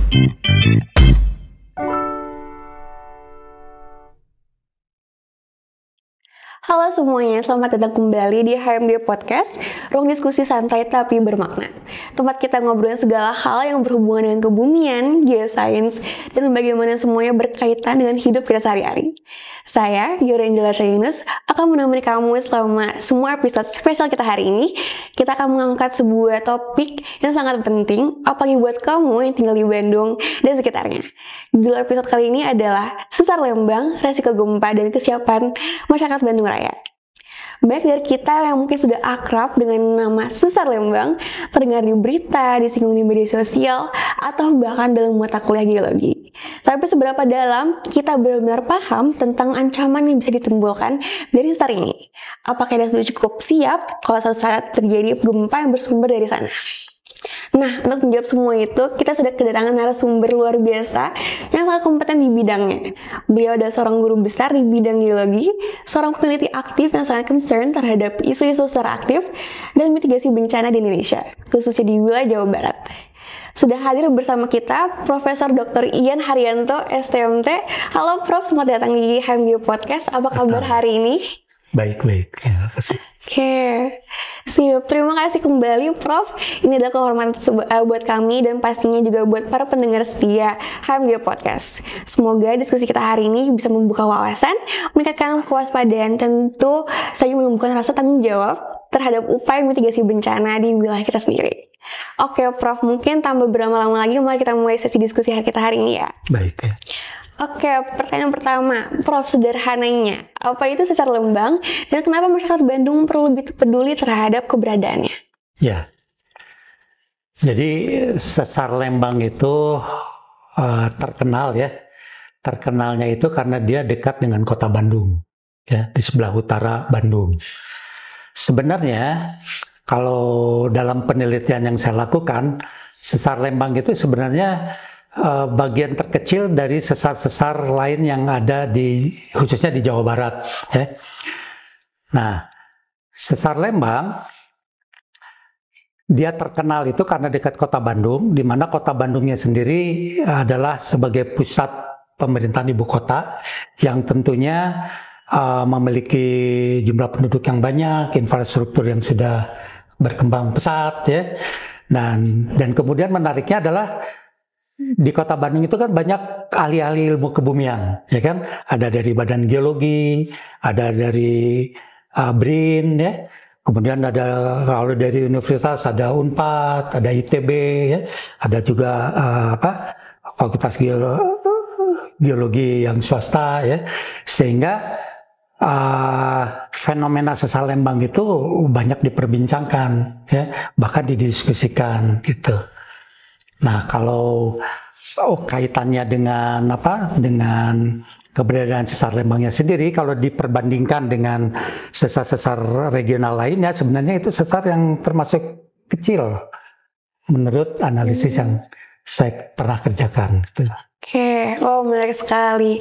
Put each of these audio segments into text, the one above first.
Halo semuanya, selamat datang kembali di HMG Podcast, ruang diskusi santai tapi bermakna. Tempat kita ngobrolin segala hal yang berhubungan dengan kebumian, geosains, dan bagaimana semuanya berkaitan dengan hidup kita sehari-hari. Saya, Yorangela Yunus, akan menemani kamu selama semua episode spesial kita hari ini. Kita akan mengangkat sebuah topik yang sangat penting, apalagi buat kamu yang tinggal di Bandung dan sekitarnya. Judul episode kali ini adalah Sesar Lembang, Resiko Gempa dan Kesiapan Masyarakat Bandung Raya. Banyak dari kita yang mungkin sudah akrab dengan nama Sesar Lembang, terdengar di berita, disinggung di media sosial, atau bahkan dalam mata kuliah geologi. Tapi seberapa dalam kita benar-benar paham tentang ancaman yang bisa ditimbulkan dari sesar ini? Apakah kita sudah cukup siap kalau suatu saat terjadi gempa yang bersumber dari sana? Nah, untuk menjawab semua itu, kita sudah kedatangan narasumber luar biasa yang sangat kompeten di bidangnya. Beliau adalah seorang guru besar di bidang geologi, seorang peneliti aktif yang sangat concern terhadap isu-isu secara aktif dan mitigasi bencana di Indonesia, khususnya di wilayah Jawa Barat. Sudah hadir bersama kita Profesor Dr. Ian Haryanto, STMT. Halo Prof, selamat datang di HMG Podcast. Apa kabar hari ini? Baik-baik, terima kasih. Oke, siap. Terima kasih kembali Prof. Ini adalah kehormatan buat kami dan pastinya juga buat para pendengar setia HMG Podcast. Semoga diskusi kita hari ini bisa membuka wawasan, meningkatkan kewaspadaan, tentu saja menumbuhkan rasa tanggung jawab terhadap upaya mitigasi bencana di wilayah kita sendiri. Oke Prof, mungkin tanpa berlama-lama lagi, mari kita mulai sesi diskusi kita hari ini ya. Baik ya. Oke, pertanyaan pertama, Prof, sederhananya, apa itu Sesar Lembang dan kenapa masyarakat Bandung perlu lebih peduli terhadap keberadaannya? Ya, jadi Sesar Lembang itu terkenal ya, terkenalnya itu karena dia dekat dengan kota Bandung, ya, di sebelah utara Bandung. Sebenarnya kalau dalam penelitian yang saya lakukan, Sesar Lembang itu sebenarnya bagian terkecil dari sesar-sesar lain yang ada khususnya di Jawa Barat. Ya. Nah, Sesar Lembang dia terkenal itu karena dekat kota Bandung, di mana kota Bandungnya sendiri adalah sebagai pusat pemerintahan ibu kota yang tentunya memiliki jumlah penduduk yang banyak, infrastruktur yang sudah berkembang pesat, ya. Dan kemudian menariknya adalah di kota Bandung itu kan banyak ahli-ahli ilmu kebumian, ya kan? Ada dari Badan Geologi, ada dari BRIN, ya. Kemudian ada kalau dari universitas ada Unpad, ada ITB, ya. Ada juga Fakultas Geologi yang swasta, ya. Sehingga fenomena Sesar Lembang itu banyak diperbincangkan, ya, bahkan didiskusikan gitu. Nah, kalau kaitannya dengan dengan keberadaan Sesar Lembangnya sendiri, kalau diperbandingkan dengan sesar-sesar regional lainnya, sebenarnya itu sesar yang termasuk kecil menurut analisis yang saya pernah kerjakan. Oke, menarik sekali.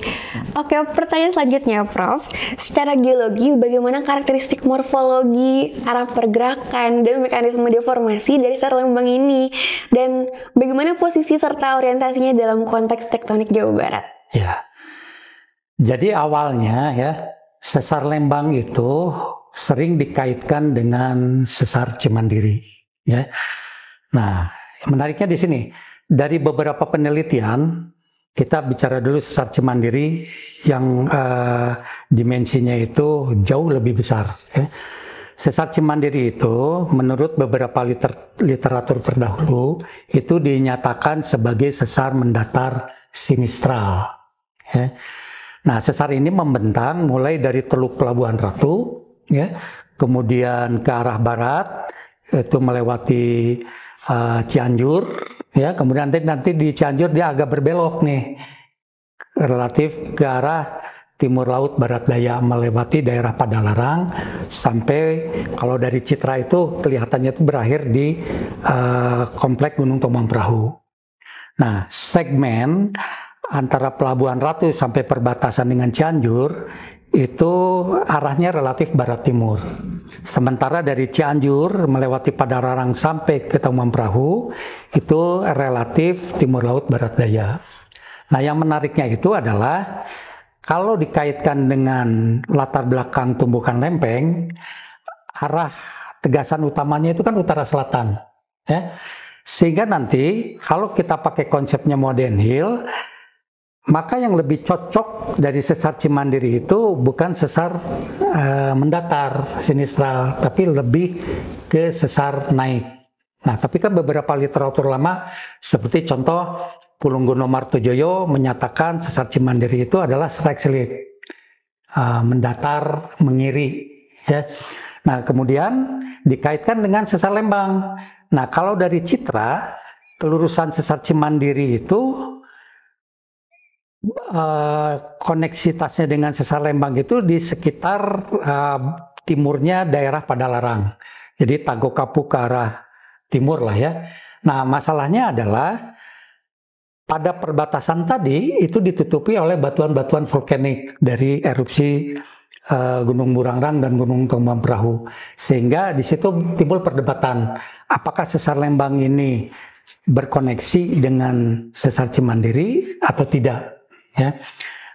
Oke, pertanyaan selanjutnya, Prof. Secara geologi, bagaimana karakteristik morfologi, arah pergerakan, dan mekanisme deformasi dari Sesar Lembang ini? Dan bagaimana posisi serta orientasinya dalam konteks tektonik Jawa Barat? Ya, jadi awalnya ya, Sesar Lembang itu sering dikaitkan dengan Sesar Cimandiri. Ya. Nah, menariknya di sini, dari beberapa penelitian, kita bicara dulu Sesar Cimandiri yang dimensinya itu jauh lebih besar. Ya. Sesar Cimandiri itu menurut beberapa literatur terdahulu itu dinyatakan sebagai sesar mendatar sinistral. Ya. Nah, sesar ini membentang mulai dari Teluk Pelabuhan Ratu, ya, kemudian ke arah barat itu melewati Cianjur. Ya, kemudian nanti di Cianjur dia agak berbelok nih, relatif ke arah timur laut barat daya melewati daerah Padalarang sampai kalau dari Citra itu kelihatannya itu berakhir di komplek Gunung Tomang Perahu. Nah, segmen antara Pelabuhan Ratu sampai perbatasan dengan Cianjur itu arahnya relatif barat timur. Sementara dari Cianjur melewati Padalarang sampai ke Tomang Perahu itu relatif timur laut barat daya. Nah, yang menariknya itu adalah kalau dikaitkan dengan latar belakang tumbukan lempeng, arah tegasan utamanya itu kan utara selatan, ya. Sehingga nanti kalau kita pakai konsepnya Modern Hill, maka yang lebih cocok dari sesar Cimandiri itu bukan sesar mendatar sinistral, tapi lebih ke sesar naik. Nah, tapi kan beberapa literatur lama seperti contoh Pulunggono Martojoyo menyatakan sesar Cimandiri itu adalah strike slip, mendatar mengiri, ya. Nah, kemudian dikaitkan dengan sesar Lembang. Nah, kalau dari citra kelurusan sesar Cimandiri itu koneksitasnya dengan sesar Lembang itu di sekitar timurnya daerah Padalarang. Jadi Tagokapu ke arah timur lah ya. Nah, masalahnya adalah pada perbatasan tadi itu ditutupi oleh batuan-batuan vulkanik dari erupsi Gunung Burangrang dan Gunung Tombang Perahu. Sehingga di situ timbul perdebatan, apakah sesar Lembang ini berkoneksi dengan sesar Cimandiri atau tidak? Ya.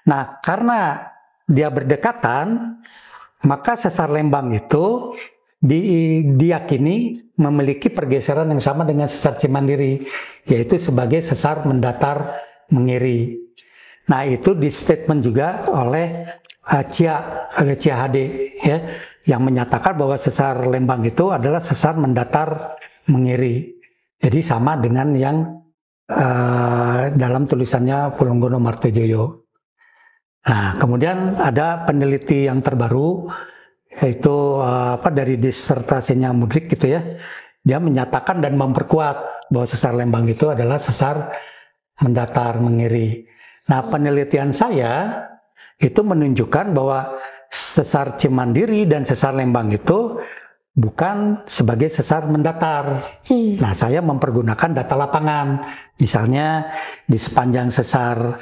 Nah, karena dia berdekatan, maka sesar Lembang itu diyakini memiliki pergeseran yang sama dengan sesar Cimandiri, yaitu sebagai sesar mendatar mengiri. Nah, itu di statement juga oleh Cia HD, ya, yang menyatakan bahwa sesar Lembang itu adalah sesar mendatar mengiri. Jadi sama dengan yang dalam tulisannya Pulunggono Martojoyo. Nah, kemudian ada peneliti yang terbaru, yaitu dari disertasinya Mudrik gitu ya. Dia menyatakan dan memperkuat bahwa sesar Lembang itu adalah sesar mendatar mengiri. Nah, penelitian saya itu menunjukkan bahwa sesar Cimandiri dan sesar Lembang itu bukan sebagai sesar mendatar. Nah, saya mempergunakan data lapangan. Misalnya di sepanjang sesar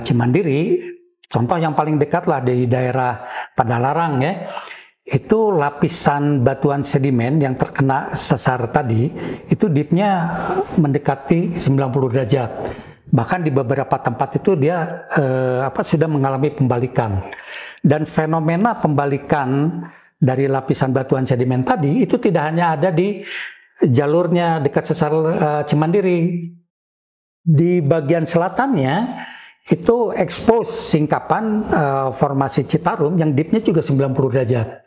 Cimandiri, contoh yang paling dekat lah di daerah Padalarang ya, itu lapisan batuan sedimen yang terkena sesar tadi, itu dipnya mendekati 90 derajat. Bahkan di beberapa tempat itu dia sudah mengalami pembalikan. Dan fenomena pembalikan dari lapisan batuan sedimen tadi itu tidak hanya ada di jalurnya dekat sesar Cimandiri. Di bagian selatannya itu expose singkapan formasi Citarum yang dipnya juga 90 derajat.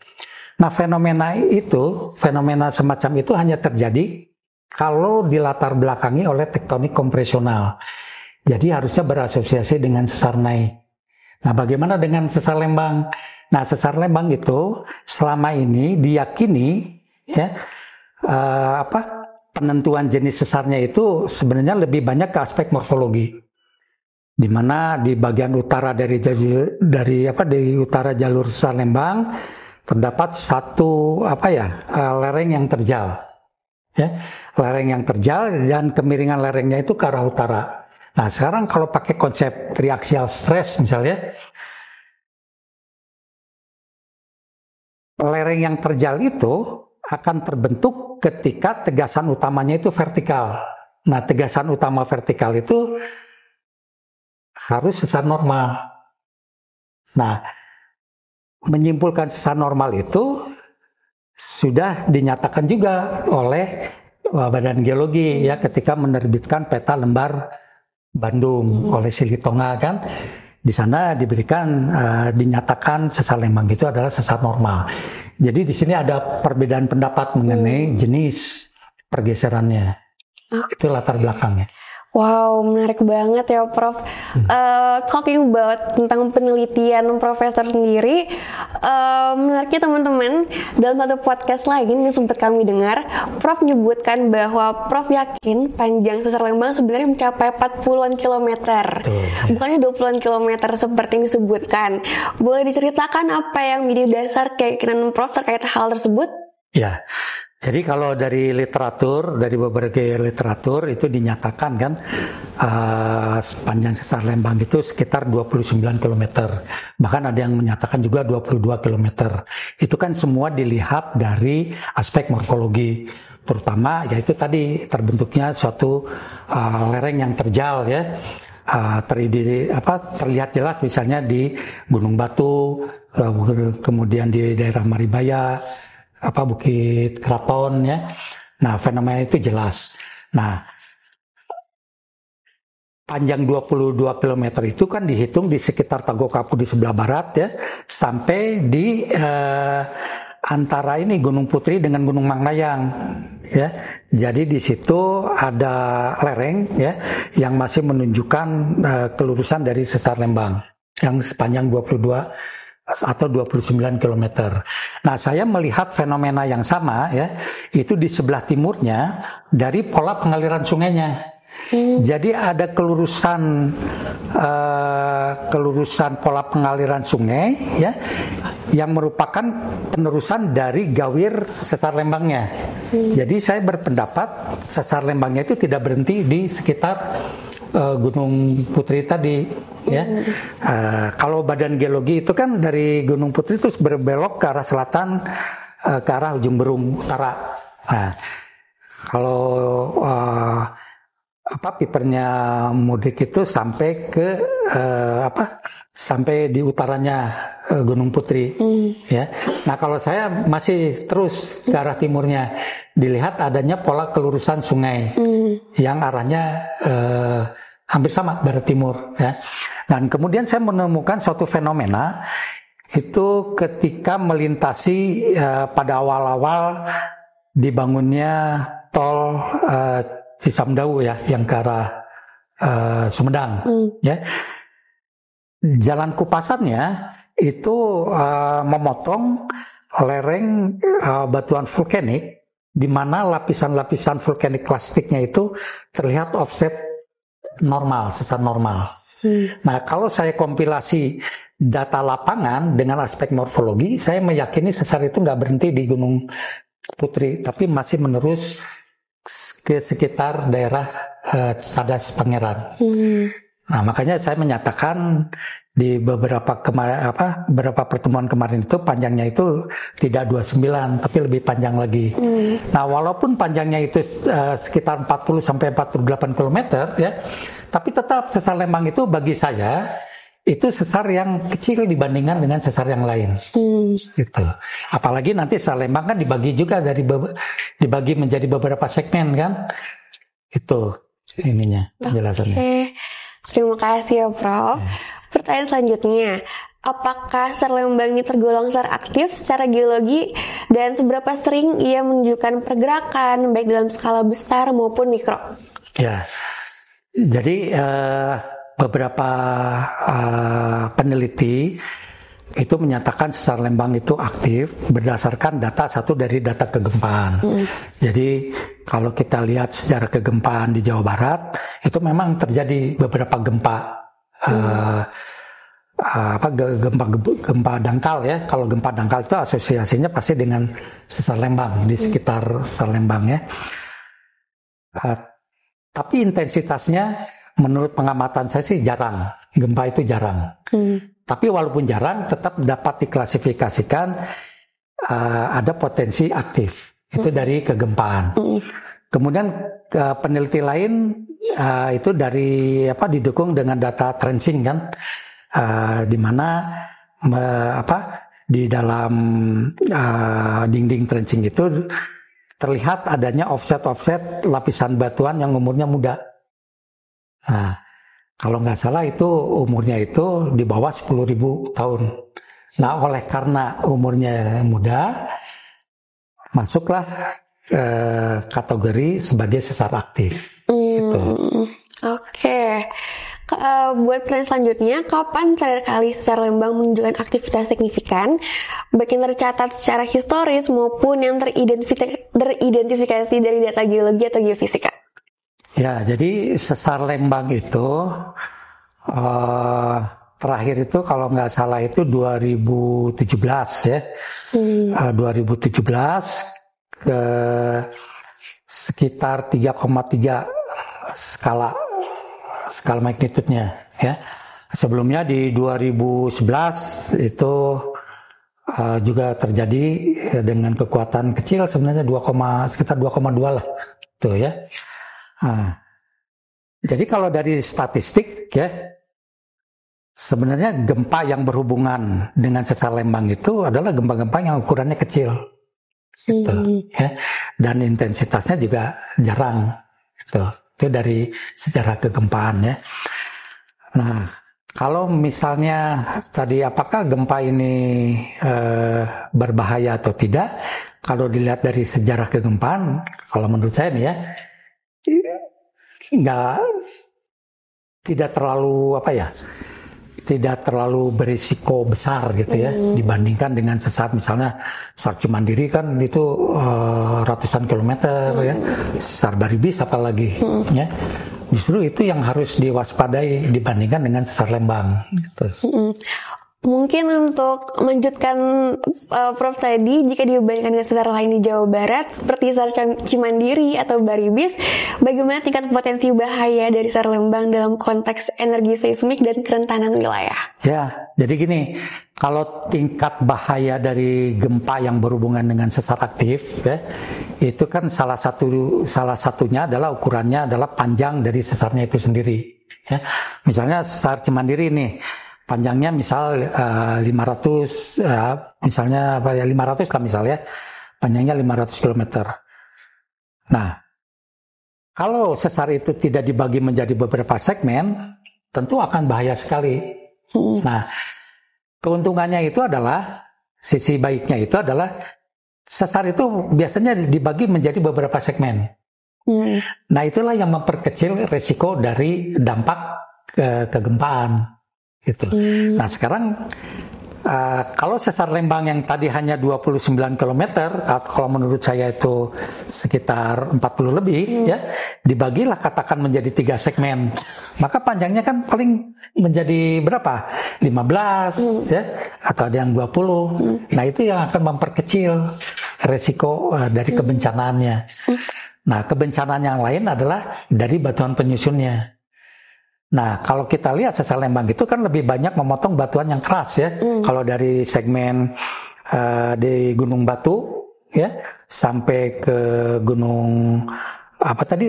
Nah, fenomena semacam itu hanya terjadi kalau dilatar belakangi oleh tektonik kompresional. Jadi harusnya berasosiasi dengan sesar naik. Nah, bagaimana dengan sesar Lembang? Nah, sesar Lembang itu selama ini diyakini ya penentuan jenis sesarnya itu sebenarnya lebih banyak ke aspek morfologi. Di mana di bagian utara dari utara jalur sesar Lembang terdapat satu lereng yang terjal. Ya, lereng yang terjal dan kemiringan lerengnya itu ke arah utara. Nah, sekarang kalau pakai konsep triaxial stress misalnya, lereng yang terjal itu akan terbentuk ketika tegasan utamanya itu vertikal. Nah, tegasan utama vertikal itu harus sesar normal. Nah, menyimpulkan sesar normal itu sudah dinyatakan juga oleh Badan Geologi ya ketika menerbitkan peta lembar Bandung oleh Silitonga kan. Di sana diberikan dinyatakan sesar Lembang itu adalah sesar normal. Jadi di sini ada perbedaan pendapat mengenai jenis pergeserannya. Itu latar belakangnya. Wow, menarik banget ya Prof. Talking about tentang penelitian Profesor sendiri, menariknya teman-teman, dalam satu podcast lain yang sempat kami dengar, Prof menyebutkan bahwa Prof yakin panjang sesar Lembang sebenarnya mencapai 40-an kilometer, bukannya 20-an kilometer seperti yang disebutkan. Boleh diceritakan apa yang menjadi dasar keyakinan Prof terkait hal tersebut? Ya. Jadi kalau dari literatur, dari berbagai literatur itu dinyatakan kan sepanjang sesar Lembang itu sekitar 29 km. Bahkan ada yang menyatakan juga 22 km. Itu kan semua dilihat dari aspek morfologi. terutama yaitu tadi terbentuknya suatu lereng yang terjal ya, terlihat jelas misalnya di Gunung Batu, kemudian di daerah Maribaya, Bukit Keraton ya. Nah, fenomena itu jelas. Nah, panjang 22 km itu kan dihitung di sekitar Tagokapu di sebelah barat ya, sampai di antara ini Gunung Putri dengan Gunung Mangnayang ya. Jadi di situ ada lereng ya yang masih menunjukkan kelurusan dari sesar Lembang yang sepanjang 22 atau 29 km. Nah, saya melihat fenomena yang sama ya, itu di sebelah timurnya dari pola pengaliran sungainya. Jadi ada kelurusan pola pengaliran sungai ya, yang merupakan penerusan dari gawir sesar Lembangnya. Jadi saya berpendapat sesar Lembangnya itu tidak berhenti di sekitar Gunung Putri tadi ya. Kalau badan geologi itu kan dari Gunung Putri terus berbelok ke arah selatan, ke arah ujung Berung Utara. Nah, kalau pipernya Mudik itu sampai ke sampai di utaranya Gunung Putri ya. Nah, kalau saya masih terus ke arah timurnya, dilihat adanya pola kelurusan sungai yang arahnya hampir sama barat timur ya. Dan kemudian saya menemukan suatu fenomena itu ketika melintasi pada awal-awal dibangunnya tol Cisamdau ya, yang ke arah Sumedang ya. Jalan kupasannya itu memotong lereng batuan vulkanik, di mana lapisan-lapisan vulkanik plastiknya itu terlihat offset normal, sesar normal. Nah, kalau saya kompilasi data lapangan dengan aspek morfologi, saya meyakini sesar itu nggak berhenti di Gunung Putri, tapi masih menerus ke sekitar daerah Cadas Pangeran. Nah, makanya saya menyatakan di beberapa pertemuan kemarin itu panjangnya itu tidak 29 tapi lebih panjang lagi. Nah, walaupun panjangnya itu sekitar 40 sampai 48 km ya, tapi tetap sesar Lembang itu bagi saya itu sesar yang kecil dibandingkan dengan sesar yang lain. Gitu. Apalagi nanti sesar Lembang kan dibagi juga dibagi menjadi beberapa segmen kan. Itu ininya penjelasannya. Oke. Terima kasih ya Prof. Pertanyaan selanjutnya, apakah sesar Lembang ini tergolong sesar aktif secara geologi dan seberapa sering ia menunjukkan pergerakan baik dalam skala besar maupun mikro? Ya. Jadi beberapa peneliti itu menyatakan sesar Lembang itu aktif berdasarkan dari data kegempaan. Jadi kalau kita lihat sejarah kegempaan di Jawa Barat, itu memang terjadi beberapa gempa, gempa dangkal ya. Kalau gempa dangkal itu asosiasinya pasti dengan sesar Lembang, di sekitar sesar Lembang ya. Tapi intensitasnya menurut pengamatan saya sih jarang, gempa itu jarang. Tapi walaupun jarang, tetap dapat diklasifikasikan ada potensi aktif. Itu dari kegempaan. Kemudian peneliti lain itu didukung dengan data trenching kan, di mana di dalam dinding trenching itu terlihat adanya offset lapisan batuan yang umurnya muda. Nah, kalau nggak salah itu umurnya itu di bawah 10.000 tahun. Nah, oleh karena umurnya muda, masuklah kategori sebagai sesar aktif. Gitu. Oke. Buat pertanyaan selanjutnya, kapan terakhir kali sesar Lembang menunjukkan aktivitas signifikan, baik yang tercatat secara historis maupun yang teridentifikasi dari data geologi atau geofisika? Ya, jadi sesar Lembang itu terakhir itu kalau nggak salah itu 2017 ya. 2017 ke sekitar 3,3 skala magnitudenya ya. Sebelumnya di 2011 itu juga terjadi dengan kekuatan kecil, sebenarnya sekitar 2,2 lah, tuh ya. Jadi kalau dari statistik ya, sebenarnya gempa yang berhubungan dengan sesar lembang itu adalah gempa-gempa yang ukurannya kecil, gitu, ya, dan intensitasnya juga jarang, gitu. Itu dari sejarah kegempaan ya. Nah, kalau misalnya tadi apakah gempa ini berbahaya atau tidak? Kalau dilihat dari sejarah kegempaan, kalau menurut saya nih ya, tidak terlalu berisiko besar gitu ya, dibandingkan dengan sesar misalnya sesar Cimandiri kan itu ratusan kilometer ya, sesar Baribis apalagi ya. Justru itu yang harus diwaspadai dibandingkan dengan sesar Lembang gitu. Mungkin untuk melanjutkan Prof tadi, jika dibandingkan dengan sesar lain di Jawa Barat seperti sesar Cimandiri atau Baribis, bagaimana tingkat potensi bahaya dari sesar Lembang dalam konteks energi seismik dan kerentanan wilayah? Ya, jadi gini, kalau tingkat bahaya dari gempa yang berhubungan dengan sesar aktif ya, itu kan salah satunya adalah ukurannya adalah panjang dari sesarnya itu sendiri ya. Misalnya sesar Cimandiri nih, panjangnya misal 500 misalnya 500 lah misalnya, panjangnya 500 km. Nah, kalau sesar itu tidak dibagi menjadi beberapa segmen, tentu akan bahaya sekali. Nah, keuntungannya itu adalah, sisi baiknya itu adalah sesar itu biasanya dibagi menjadi beberapa segmen. Nah, itulah yang memperkecil resiko dari dampak kegempaan. Gitu. Nah sekarang kalau sesar Lembang yang tadi hanya 29 km, kalau menurut saya itu sekitar 40 lebih ya, dibagilah katakan menjadi 3 segmen, maka panjangnya kan paling menjadi berapa? 15 ya, atau ada yang 20. Nah itu yang akan memperkecil resiko dari kebencanaannya. Nah kebencanaan yang lain adalah dari batuan penyusunnya. Nah, kalau kita lihat sesar Lembang itu kan lebih banyak memotong batuan yang keras ya. Kalau dari segmen di Gunung Batu ya sampai ke Gunung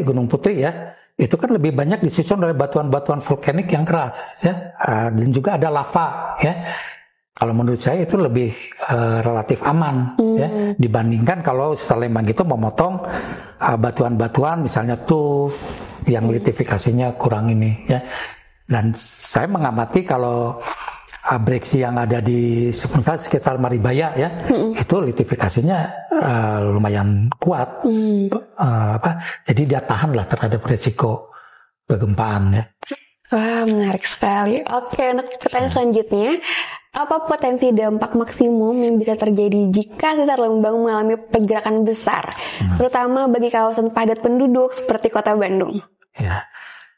Gunung Putri ya, itu kan lebih banyak disusun oleh batuan-batuan vulkanik yang keras ya. Dan juga ada lava ya. Kalau menurut saya itu lebih relatif aman ya dibandingkan kalau sesar Lembang itu memotong batuan-batuan misalnya tuf yang litifikasinya kurang ini ya. Dan saya mengamati kalau breksi yang ada di sekitar Maribaya ya, itu litifikasinya lumayan kuat. Jadi dia tahan lah terhadap resiko kegempaan ya. Wah, menarik sekali. Oke, untuk pertanyaan selanjutnya, apa potensi dampak maksimum yang bisa terjadi jika sesar Lembang mengalami pergerakan besar, terutama bagi kawasan padat penduduk seperti Kota Bandung? Ya,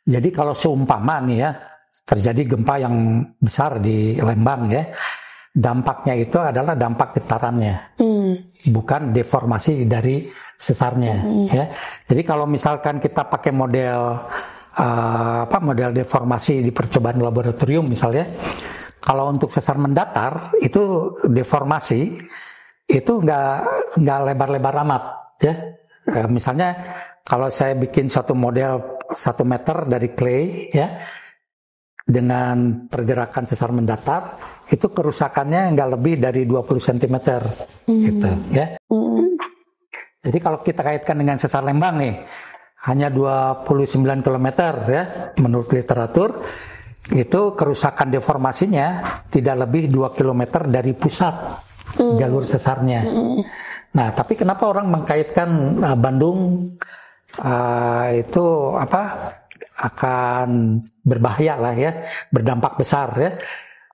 jadi kalau seumpama nih ya, terjadi gempa yang besar di Lembang ya, dampaknya itu adalah dampak getarannya, bukan deformasi dari sesarnya ya. Jadi kalau misalkan kita pakai model deformasi di percobaan laboratorium misalnya, kalau untuk sesar mendatar itu deformasi itu nggak lebar-lebar amat ya. Misalnya kalau saya bikin satu model 1 meter dari clay ya, dengan pergerakan sesar mendatar itu kerusakannya nggak lebih dari 20 cm gitu ya. Jadi kalau kita kaitkan dengan sesar Lembang nih, hanya 29 km ya, menurut literatur, itu kerusakan deformasinya tidak lebih 2 km dari pusat jalur sesarnya. Nah, tapi kenapa orang mengkaitkan Bandung itu akan berbahaya lah ya, berdampak besar ya.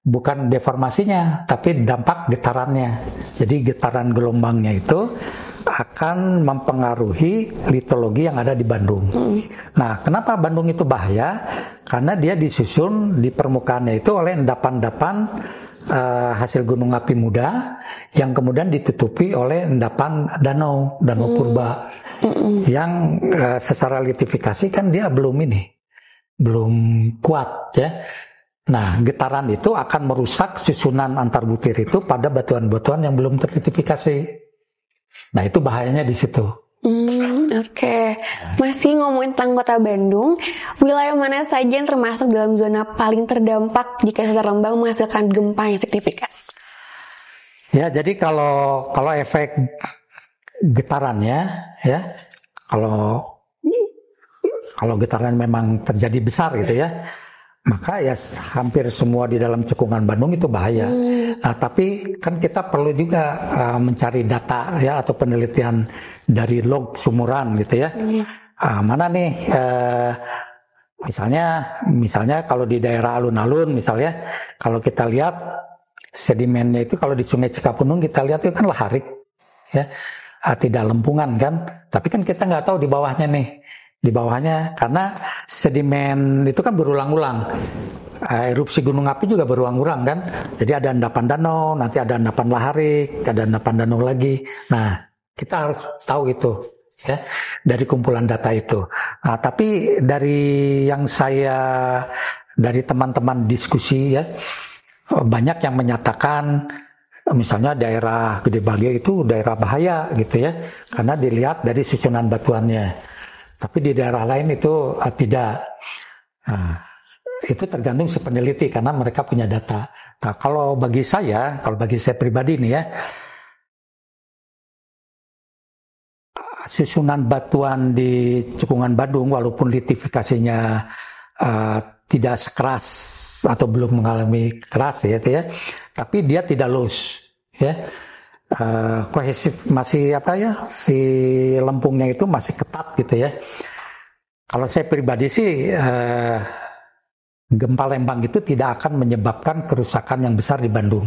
Bukan deformasinya, tapi dampak getarannya. Jadi getaran gelombangnya itu akan mempengaruhi litologi yang ada di Bandung. Nah, kenapa Bandung itu bahaya? Karena dia disusun di permukaannya itu oleh endapan-endapan hasil gunung api muda yang kemudian ditutupi oleh endapan danau purba yang secara litifikasi kan dia belum kuat ya. Nah, getaran itu akan merusak susunan antar butir itu pada batuan-batuan yang belum terlitifikasi. Nah, itu bahayanya di situ. Oke. Masih ngomongin tentang Kota Bandung, wilayah mana saja yang termasuk dalam zona paling terdampak jika Sesar Lembang menghasilkan gempa yang signifikan? Ya, jadi kalau efek getarannya, ya, kalau getaran memang terjadi besar gitu ya, maka ya hampir semua di dalam cekungan Bandung itu bahaya. Nah, tapi kan kita perlu juga mencari data ya atau penelitian dari log sumuran gitu ya. Mana nih misalnya kalau di daerah alun-alun misalnya, kalau kita lihat sedimennya itu kalau di Sungai Cikapundung kita lihat itu kan laharik ya, tidak lempungan kan, tapi kan kita nggak tahu di bawahnya karena sedimen itu kan berulang-ulang. Erupsi gunung api juga berulang-ulang kan, jadi ada endapan danau, nanti ada endapan laharik, ada endapan danau lagi. Nah, kita harus tahu itu ya dari kumpulan data itu. Nah, tapi dari teman-teman diskusi ya, banyak yang menyatakan misalnya daerah Gede Bage itu daerah bahaya gitu ya, karena dilihat dari susunan batuannya. Tapi di daerah lain itu tidak. Nah, itu tergantung si peneliti karena mereka punya data. Nah, kalau bagi saya pribadi nih ya, susunan batuan di cekungan Bandung walaupun litifikasinya tidak sekeras atau belum mengalami keras ya, tapi dia tidak loose ya, kohesif masih si lempungnya itu masih ketat gitu ya. Kalau saya pribadi sih gempa Lembang itu tidak akan menyebabkan kerusakan yang besar di Bandung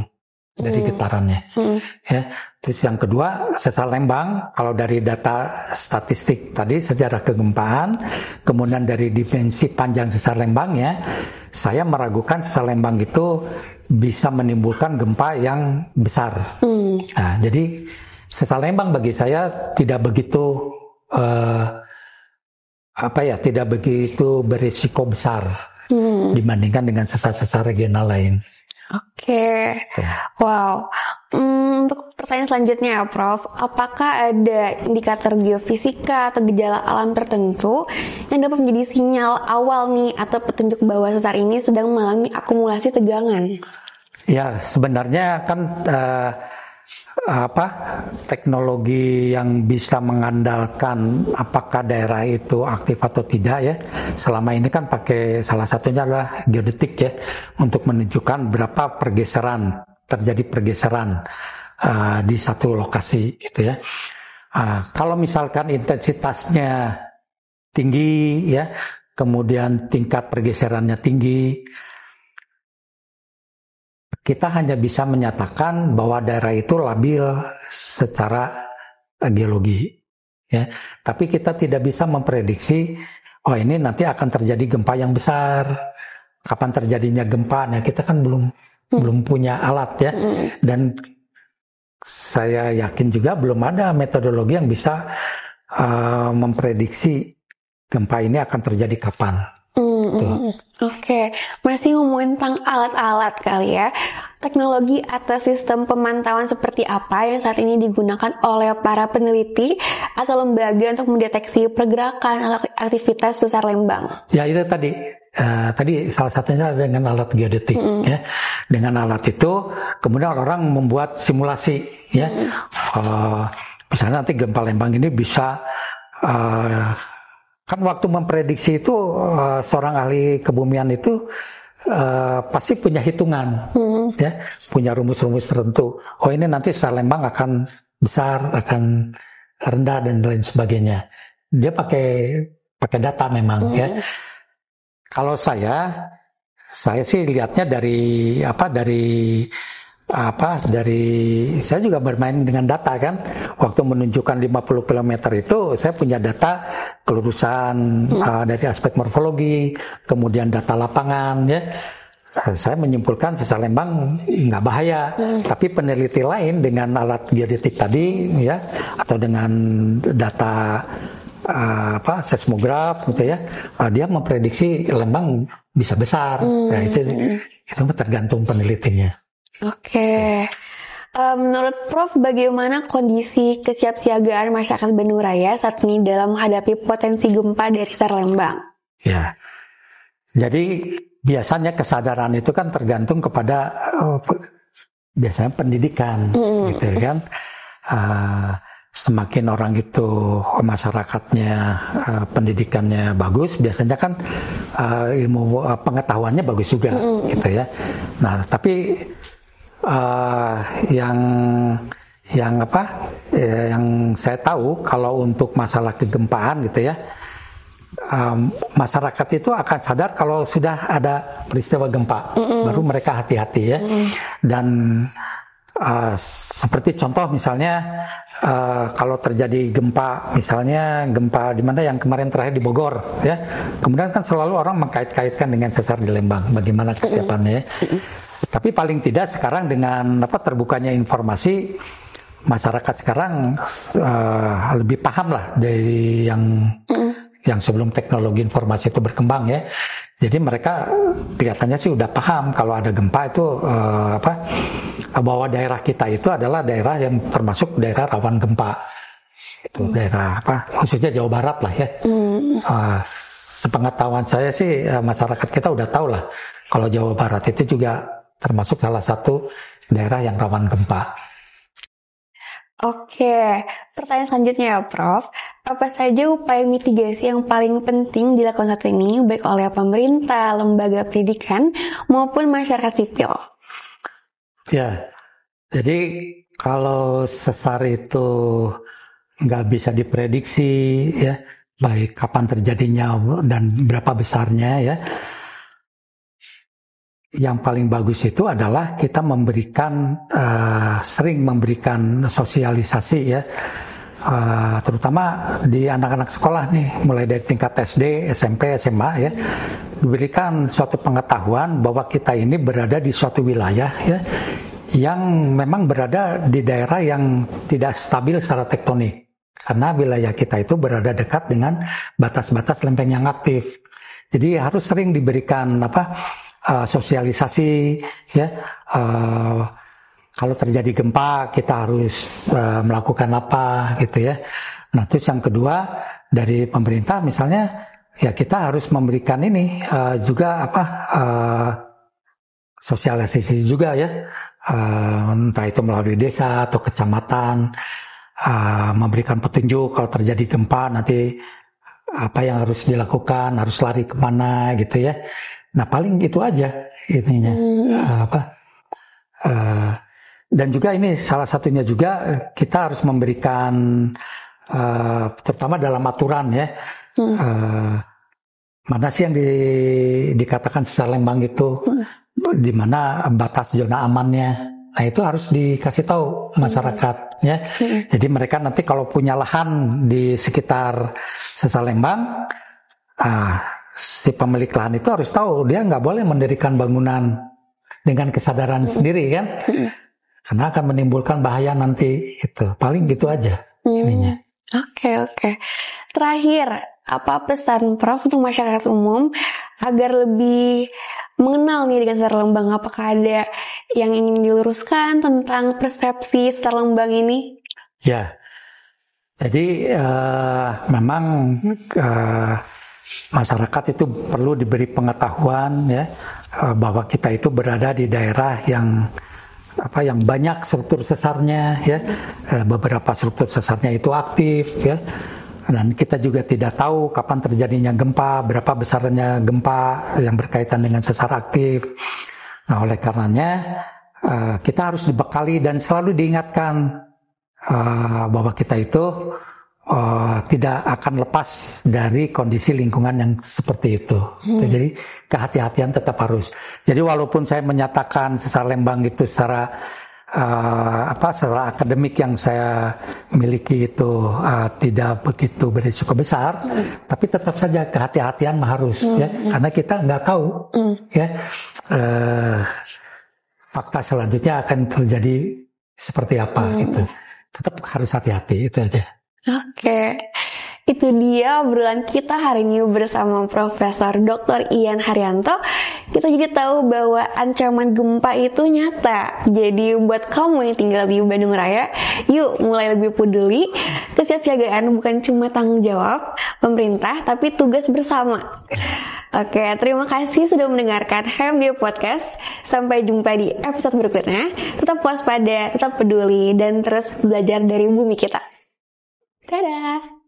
dari getarannya. Ya. Terus yang kedua, Sesar Lembang, kalau dari data statistik tadi sejarah kegempaan, kemudian dari dimensi panjang Sesar Lembangnya, saya meragukan Sesar Lembang itu bisa menimbulkan gempa yang besar. Nah, jadi Sesar Lembang bagi saya tidak begitu tidak begitu berisiko besar dibandingkan dengan sesar-sesar regional lain. Oke. Wow. Untuk pertanyaan selanjutnya ya Prof, apakah ada indikator geofisika atau gejala alam tertentu yang dapat menjadi sinyal awal nih atau petunjuk bahwa sesar ini sedang mengalami akumulasi tegangan? Ya, sebenarnya kan teknologi yang bisa mengandalkan apakah daerah itu aktif atau tidak ya, selama ini kan pakai salah satunya adalah geodetik ya, untuk menunjukkan berapa terjadi pergeseran di satu lokasi gitu ya. Kalau misalkan intensitasnya tinggi ya, kemudian tingkat pergeserannya tinggi, kita hanya bisa menyatakan bahwa daerah itu labil secara geologi, ya. Tapi kita tidak bisa memprediksi, ini nanti akan terjadi gempa yang besar. Kapan terjadinya gempa? Nah, kita kan belum punya alat ya. Dan saya yakin juga belum ada metodologi yang bisa memprediksi gempa ini akan terjadi kapan. Oke, masih ngomongin tentang alat-alat kali ya. Teknologi atau sistem pemantauan seperti apa yang saat ini digunakan oleh para peneliti atau lembaga untuk mendeteksi pergerakan atau aktivitas Sesar Lembang? Ya, itu tadi salah satunya dengan alat geodetik ya. Dengan alat itu kemudian orang membuat simulasi ya. Misalnya nanti gempa Lembang ini bisa kan waktu memprediksi itu seorang ahli kebumian itu pasti punya hitungan, ya, punya rumus-rumus tertentu. Ini nanti Sesar Lembang akan besar, akan rendah dan lain sebagainya. Dia pakai data memang, ya. Kalau saya sih lihatnya dari saya juga bermain dengan data kan. Waktu menunjukkan 50 km itu saya punya data kelurusan dari aspek morfologi, kemudian data lapangan ya. Saya menyimpulkan Sesar Lembang nggak bahaya, tapi peneliti lain dengan alat geodetik tadi ya, atau dengan data seismograf gitu ya, dia memprediksi Lembang bisa besar. Nah, itu tergantung penelitinya. Oke. Menurut Prof, bagaimana kondisi kesiapsiagaan masyarakat Bandung Raya saat ini dalam menghadapi potensi gempa dari Sesar Lembang? Ya, jadi biasanya kesadaran itu kan tergantung kepada biasanya pendidikan, gitu kan. Semakin orang itu masyarakatnya pendidikannya bagus, biasanya kan ilmu pengetahuannya bagus juga, gitu ya. Nah, tapi yang saya tahu kalau untuk masalah kegempaan gitu ya, masyarakat itu akan sadar kalau sudah ada peristiwa gempa, baru mereka hati-hati ya. Dan seperti contoh misalnya kalau terjadi gempa, misalnya gempa di mana yang kemarin terakhir di Bogor ya, kemudian kan selalu orang mengkait-kaitkan dengan sesar di Lembang, bagaimana kesiapannya ya. Tapi paling tidak sekarang dengan terbukanya informasi, masyarakat sekarang lebih paham lah dari yang sebelum teknologi informasi itu berkembang ya. Jadi mereka kelihatannya sih udah paham kalau ada gempa itu bahwa daerah kita itu adalah daerah yang termasuk daerah rawan gempa. Itu daerah khususnya Jawa Barat lah ya. Sepengetahuan saya sih masyarakat kita udah tahu lah kalau Jawa Barat itu juga termasuk salah satu daerah yang rawan gempa. Oke, pertanyaan selanjutnya ya Prof. Apa saja upaya mitigasi yang paling penting dilakukan saat ini, baik oleh pemerintah, lembaga pendidikan, maupun masyarakat sipil? Ya, jadi kalau sesar itu nggak bisa diprediksi ya, baik kapan terjadinya dan berapa besarnya ya. Yang paling bagus itu adalah kita sering memberikan sosialisasi ya, terutama di anak-anak sekolah nih, mulai dari tingkat SD, SMP, SMA ya, diberikan suatu pengetahuan bahwa kita ini berada di suatu wilayah ya, yang memang berada di daerah yang tidak stabil secara tektonik, karena wilayah kita itu berada dekat dengan batas-batas lempeng yang aktif. Jadi harus sering diberikan sosialisasi ya, kalau terjadi gempa kita harus melakukan apa gitu ya. Nah terus yang kedua dari pemerintah misalnya ya kita harus memberikan ini juga sosialisasi juga ya, entah itu melalui desa atau kecamatan, memberikan petunjuk kalau terjadi gempa nanti apa yang harus dilakukan, harus lari kemana gitu ya. Nah paling itu aja intinya. Dan juga ini salah satunya juga kita harus memberikan terutama dalam aturan ya, mana sih yang dikatakan sesar Lembang itu, di mana batas zona amannya. Nah itu harus dikasih tahu masyarakat ya. Jadi mereka nanti kalau punya lahan di sekitar sesar Lembang, si pemilik lahan itu harus tahu dia nggak boleh mendirikan bangunan dengan kesadaran sendiri kan, karena akan menimbulkan bahaya nanti. Itu paling gitu aja ininya. Oke. Terakhir, apa pesan Prof untuk masyarakat umum agar lebih mengenal nih dengan Sesar Lembang? Apakah ada yang ingin diluruskan tentang persepsi Sesar Lembang ini? Ya, jadi memang masyarakat itu perlu diberi pengetahuan ya, bahwa kita itu berada di daerah yang banyak struktur sesarnya ya, beberapa struktur sesarnya itu aktif ya, dan kita juga tidak tahu kapan terjadinya gempa, berapa besarnya gempa yang berkaitan dengan sesar aktif. Nah oleh karenanya kita harus dibekali dan selalu diingatkan bahwa kita itu tidak akan lepas dari kondisi lingkungan yang seperti itu. Jadi kehati-hatian tetap harus. Jadi walaupun saya menyatakan sesar Lembang itu secara akademik yang saya miliki itu tidak begitu berisiko besar, tapi tetap saja kehati-hatian harus ya, karena kita nggak tahu ya fakta selanjutnya akan terjadi seperti apa gitu. Tetap harus hati-hati, itu aja. Oke. Itu dia obrolan kita hari ini bersama Profesor Dr. Ian Haryanto. Kita jadi tahu bahwa ancaman gempa itu nyata. Jadi buat kamu yang tinggal di Bandung Raya, yuk mulai lebih peduli. Kesiapsiagaan bukan cuma tanggung jawab pemerintah, tapi tugas bersama. Oke, terima kasih sudah mendengarkan HMB Podcast. Sampai jumpa di episode berikutnya. Tetap waspada, tetap peduli, dan terus belajar dari bumi kita. Dadah!